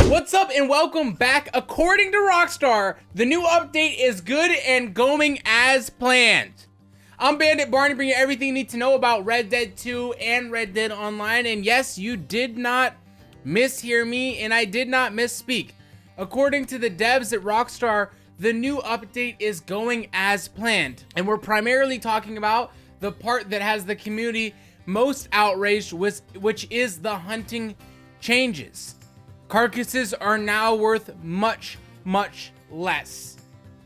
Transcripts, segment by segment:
What's up and welcome back. According to Rockstar, the new update is good and going as planned. I'm Bandit Barney, bringing you everything you need to know about Red Dead 2 and Red Dead Online. And yes, you did not mishear me and I did not misspeak. According to the devs at Rockstar, the new update is going as planned. And we're primarily talking about the part that has the community most outraged, which is the hunting changes. Carcasses are now worth much, much less.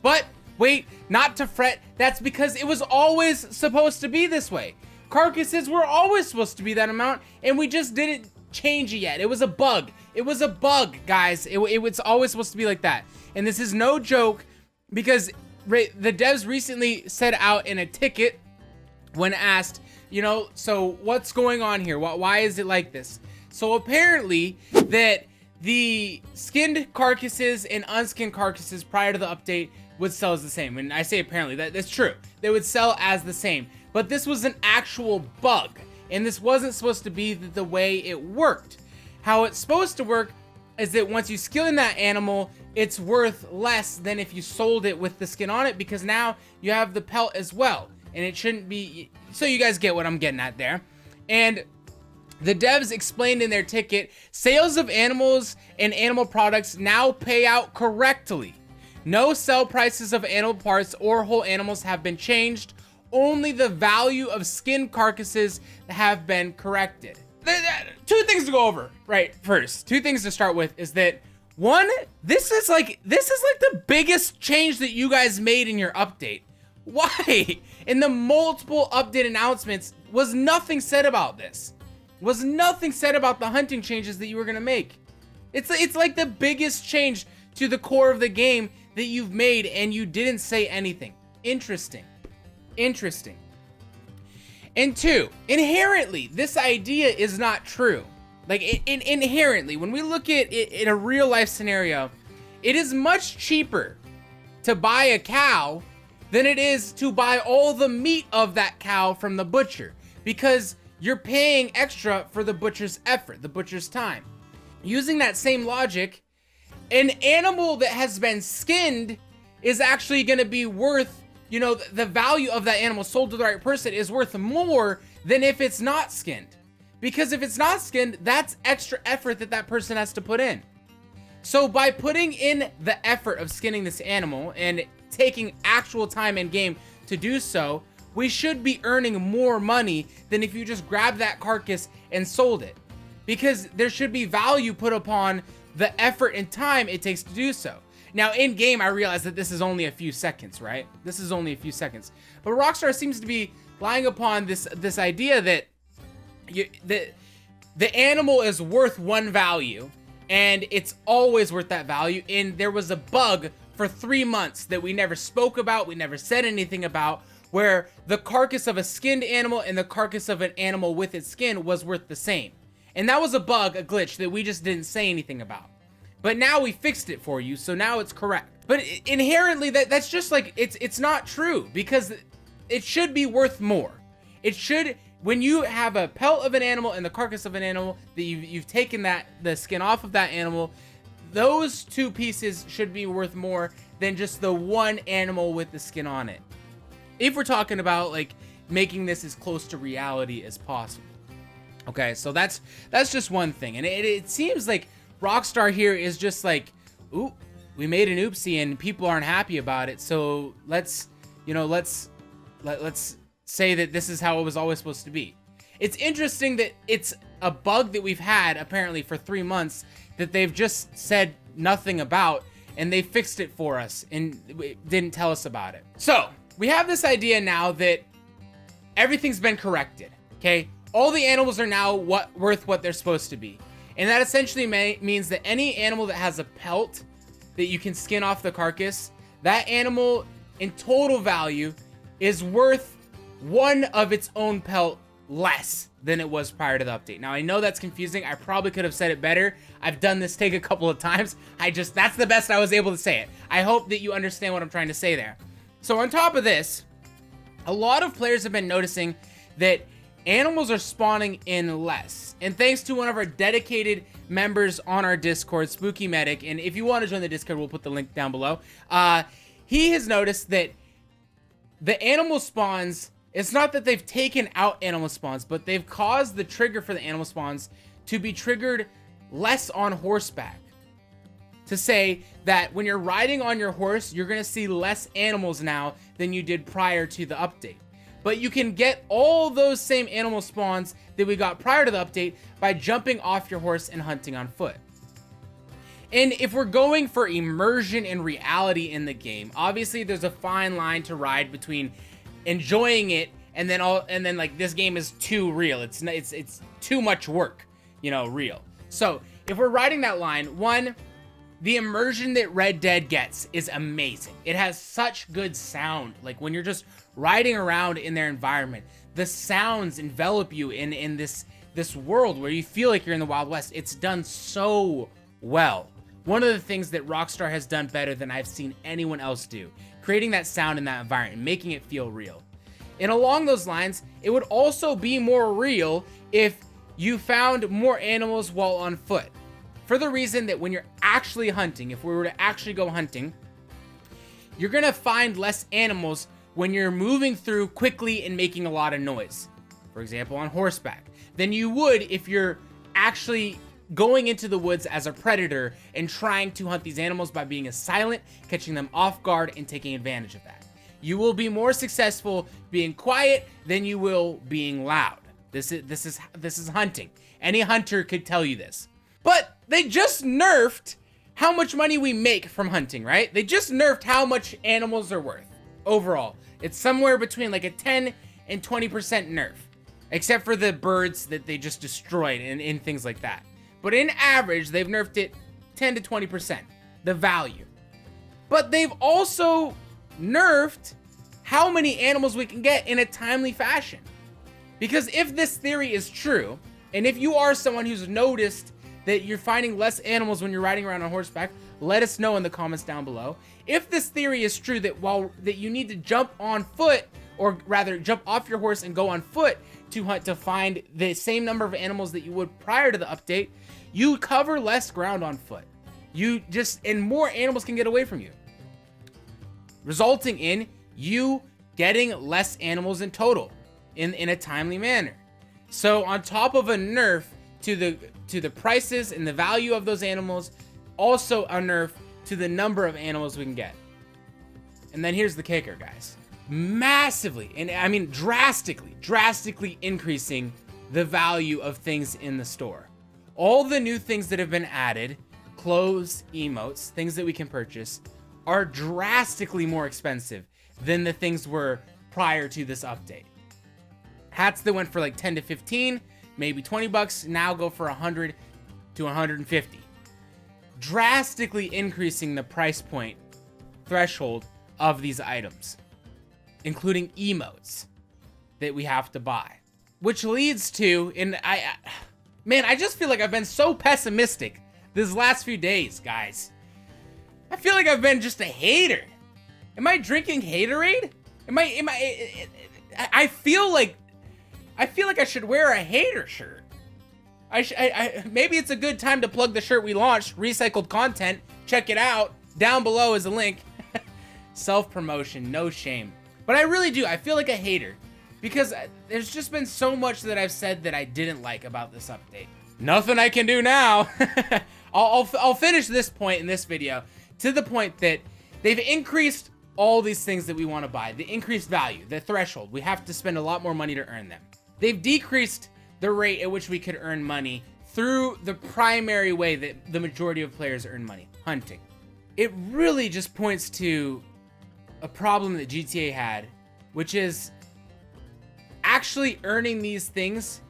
But wait, not to fret, that's because it was always supposed to be this way. Carcasses were always supposed to be that amount, and we just didn't change it yet. It was a bug. It was a bug, guys. It was always supposed to be like that. And this is no joke, because the devs recently set out in a ticket when asked, so what's going on here? Why is it like this? So apparently that the skinned carcasses and unskinned carcasses prior to the update would sell as the same. And I say apparently, that's true. They would sell as the same. But this was an actual bug. And this wasn't supposed to be the way it worked. How it's supposed to work is that once you skin that animal, it's worth less than if you sold it with the skin on it, because now you have the pelt as well. And it shouldn't be... So you guys get what I'm getting at there. And the devs explained in their ticket, sales of animals and animal products now pay out correctly. No sell prices of animal parts or whole animals have been changed. Only the value of skinned carcasses have been corrected. Two things to go over, right? First, two things to start with is that, one, this is like the biggest change that you guys made in your update. Why? In the multiple update announcements, was nothing said about this. Was nothing said about the hunting changes that you were gonna make. It's like the biggest change to the core of the game that you've made, and you didn't say anything. Interesting. And two, inherently, this idea is not true. Like, inherently, when we look at it in a real life scenario, it is much cheaper to buy a cow than it is to buy all the meat of that cow from the butcher, because you're paying extra for the butcher's effort, the butcher's time. Using that same logic, an animal that has been skinned is actually going to be worth, the value of that animal sold to the right person is worth more than if it's not skinned. Because if it's not skinned, that's extra effort that person has to put in. So by putting in the effort of skinning this animal and taking actual time in game to do so, we should be earning more money than if you just grabbed that carcass and sold it. Because there should be value put upon the effort and time it takes to do so. Now, in game, I realize that this is only a few seconds, right? This is only a few seconds. But Rockstar seems to be relying upon this idea that the animal is worth one value, and it's always worth that value. And there was a bug for 3 months that we never spoke about, we never said anything about, where the carcass of a skinned animal and the carcass of an animal with its skin was worth the same. And that was a bug, a glitch that we just didn't say anything about. But now we fixed it for you, so now it's correct. But inherently, that's just like, it's not true, because it should be worth more. It should, when you have a pelt of an animal and the carcass of an animal, that you've taken the skin off of that animal, those two pieces should be worth more than just the one animal with the skin on it. If we're talking about like making this as close to reality as possible. Okay, so that's just one thing. And it seems like Rockstar here is just like, ooh, we made an oopsie and people aren't happy about it. So let's say that this is how it was always supposed to be. It's interesting that it's a bug that we've had apparently for 3 months that they've just said nothing about, and they fixed it for us and didn't tell us about it. So we have this idea now that everything's been corrected, okay? All the animals are now worth what they're supposed to be. And that essentially means that any animal that has a pelt that you can skin off the carcass, that animal in total value is worth one of its own pelt less than it was prior to the update. Now, I know that's confusing. I probably could have said it better. I've done this take a couple of times. That's the best I was able to say it. I hope that you understand what I'm trying to say there. So on top of this, a lot of players have been noticing that animals are spawning in less. And thanks to one of our dedicated members on our Discord, Spooky Medic, and if you want to join the Discord, we'll put the link down below. He has noticed that the animal spawns, it's not that they've taken out animal spawns, but they've caused the trigger for the animal spawns to be triggered less on horseback. To say that when you're riding on your horse, you're going to see less animals now than you did prior to the update. But you can get all those same animal spawns that we got prior to the update by jumping off your horse and hunting on foot. And if we're going for immersion and reality in the game, obviously there's a fine line to ride between enjoying it and then like this game is too real. It's too much work, you know, real. So if we're riding that line, one, the immersion that Red Dead gets is amazing. It has such good sound. Like when you're just riding around in their environment, the sounds envelop you in this world where you feel like you're in the Wild West. It's done so well. One of the things that Rockstar has done better than I've seen anyone else do, creating that sound in that environment, making it feel real. And along those lines, it would also be more real if you found more animals while on foot. For the reason that when you're actually hunting, if we were to actually go hunting, you're gonna find less animals when you're moving through quickly and making a lot of noise. For example, on horseback, than you would if you're actually going into the woods as a predator and trying to hunt these animals by being silent, catching them off guard, and taking advantage of that. You will be more successful being quiet than you will being loud. This is hunting. Any hunter could tell you this. But they just nerfed how much money we make from hunting, right? They just nerfed how much animals are worth overall. It's somewhere between like a 10 and 20% nerf, except for the birds that they just destroyed and things like that. But in average, they've nerfed it 10 to 20%, the value. But they've also nerfed how many animals we can get in a timely fashion. Because if this theory is true, and if you are someone who's noticed that you're finding less animals when you're riding around on horseback, let us know in the comments down below. If this theory is true that you need to jump on foot, or rather jump off your horse and go on foot to hunt to find the same number of animals that you would prior to the update, you cover less ground on foot. And more animals can get away from you, resulting in you getting less animals in total in a timely manner. So on top of a nerf to the prices and the value of those animals, also a nerf to the number of animals we can get. And then here's the kicker, guys. Massively, and I mean drastically increasing the value of things in the store. All the new things that have been added, clothes, emotes, things that we can purchase, are drastically more expensive than the things were prior to this update. Hats that went for like 10 to 15, maybe 20 bucks, now go for 100 to 150. Drastically increasing the price point threshold of these items, including emotes that we have to buy. Which leads to, and I just feel like I've been so pessimistic these last few days, guys. I feel like I've been just a hater. Am I drinking haterade? I feel like I should wear a hater shirt. Maybe it's a good time to plug the shirt we launched, recycled content. Check it out. Down below is a link. Self-promotion, no shame. But I really do. I feel like a hater because there's just been so much that I've said that I didn't like about this update. Nothing I can do now. I'll finish this point in this video to the point that they've increased all these things that we want to buy. The increased value, the threshold. We have to spend a lot more money to earn them. They've decreased the rate at which we could earn money through the primary way that the majority of players earn money, hunting. It really just points to a problem that GTA had, which is actually earning these things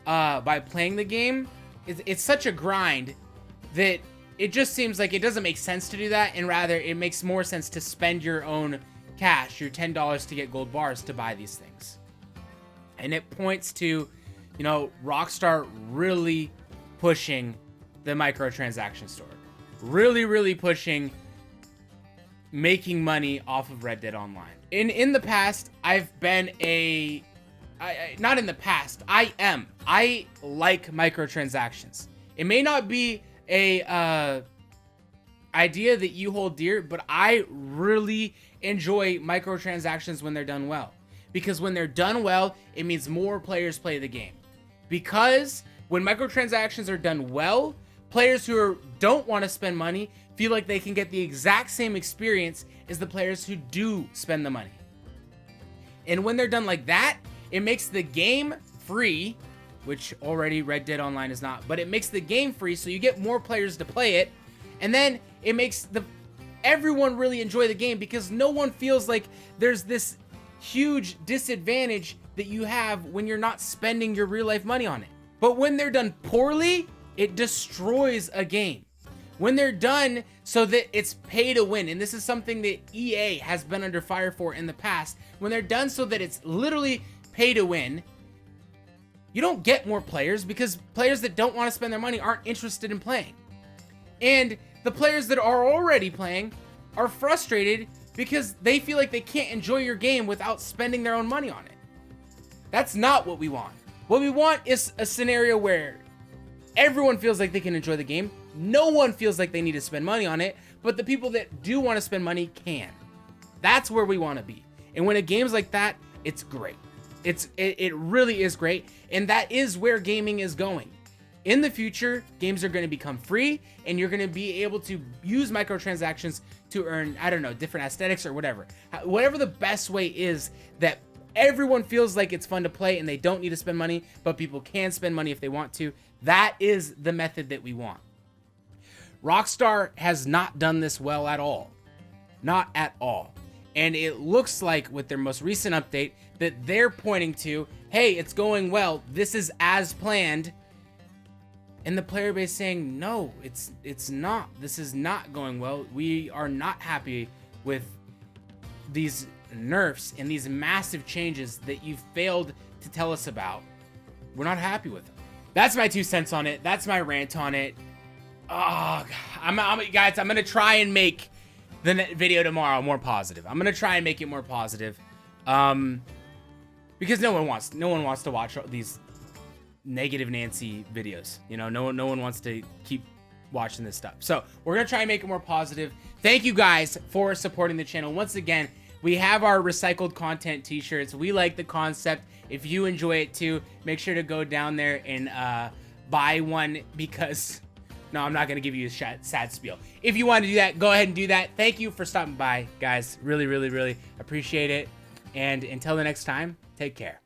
by playing the game. It's such a grind that it just seems like it doesn't make sense to do that, and rather it makes more sense to spend your own cash, your $10 to get gold bars to buy these things. And it points to, you know, Rockstar really pushing the microtransaction store. Really pushing making money off of Red Dead Online. In the past, I've been not in the past. I like microtransactions. It may not be a idea that you hold dear, but I really enjoy microtransactions when they're done well. Because when they're done well, it means more players play the game. Because when microtransactions are done well, players who don't want to spend money feel like they can get the exact same experience as the players who do spend the money. And when they're done like that, it makes the game free, which already Red Dead Online is not, but it makes the game free so you get more players to play it. And then it makes everyone really enjoy the game because no one feels like there's this huge disadvantage that you have when you're not spending your real life money on it. But when they're done poorly, it destroys a game. When they're done so that it's pay to win, and this is something that EA has been under fire for in the past, when they're done so that it's literally pay to win, you don't get more players because players that don't want to spend their money aren't interested in playing. And the players that are already playing are frustrated because they feel like they can't enjoy your game without spending their own money on it. That's not what we want. What we want is a scenario where everyone feels like they can enjoy the game. No one feels like they need to spend money on it, but the people that do want to spend money can. That's where we want to be. And when a game's like that, it's great. It really is great. And that is where gaming is going. In the future, games are going to become free, and you're going to be able to use microtransactions to earn, I don't know, different aesthetics or whatever. Whatever the best way is that everyone feels like it's fun to play and they don't need to spend money, but people can spend money if they want to. That is the method that we want. Rockstar has not done this well at all. Not at all. And it looks like with their most recent update that they're pointing to, hey, it's going well. This is as planned. And the player base saying, no, it's not. This is not going well. We are not happy with these nerfs and these massive changes that you've failed to tell us about. We're not happy with them. That's my 2 cents on it. That's my rant on it. Oh, guys, I'm going to try and make the video tomorrow more positive. I'm going to try and make it more positive. Because no one wants to watch these negative Nancy videos. You know, no one wants to keep watching this stuff. So we're gonna try and make it more positive. Thank you guys for supporting the channel. Once again, we have our recycled content t-shirts. We like the concept. If you enjoy it too, make sure to go down there and buy one, because no, I'm not gonna give you a sad spiel. If you want to do that, go ahead and do that. Thank you for stopping by, guys. Really, really, really appreciate it. And until the next time, take care.